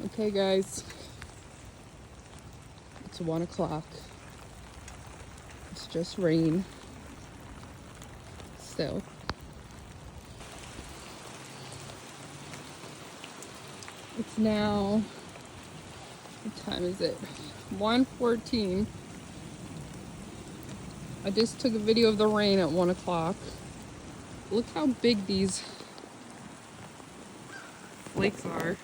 Okay guys, it's 1 o'clock. It's just rain. So it's now, what time is it? 1:14. I just took a video of the rain at 1 o'clock. Look how big these flakes are.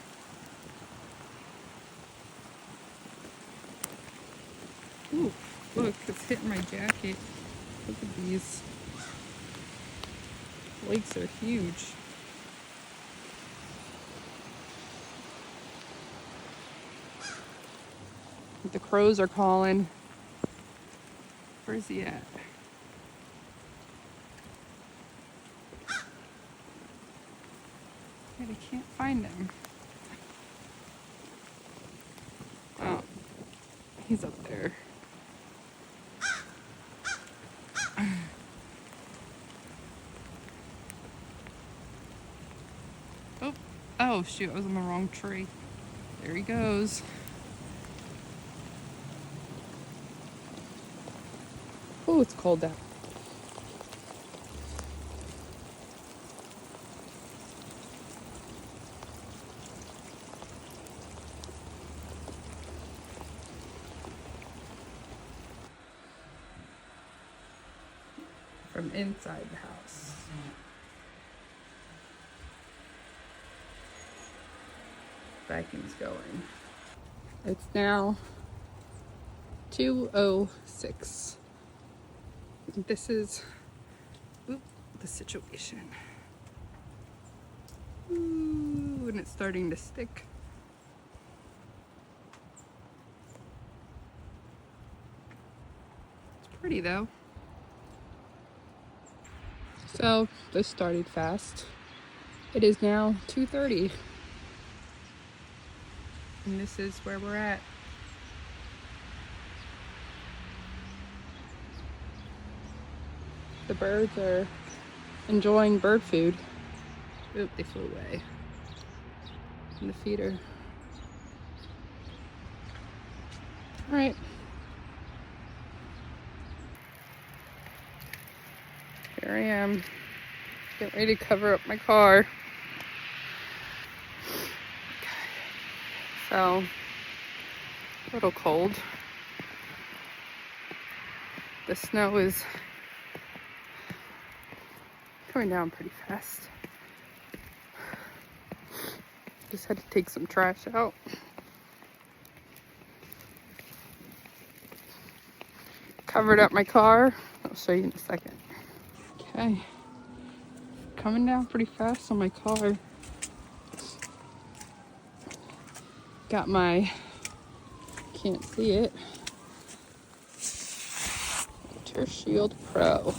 Ooh, look, it's hitting my jacket. Look at these. Flakes are huge. The crows are calling. Where's he at? Wait, I can't find him. Oh, he's up there. Oh, oh shoot, I was on the wrong tree. There he goes. Oh, it's cold out. From inside the house. Vacuum's going. It's now 2:06. This is the situation. Ooh, and it's starting to stick. It's pretty though. So this started fast. It is now 2:30. And this is where we're at. The birds are enjoying bird food. Oop, they flew away. In the feeder. All right. Here I am. Getting ready to cover up my car. So, a little cold. The snow is coming down pretty fast. Just had to take some trash out. Covered up my car. I'll show you in a second. Okay. Coming down pretty fast on my car. Got my, can't see it, Winter Shield Pro.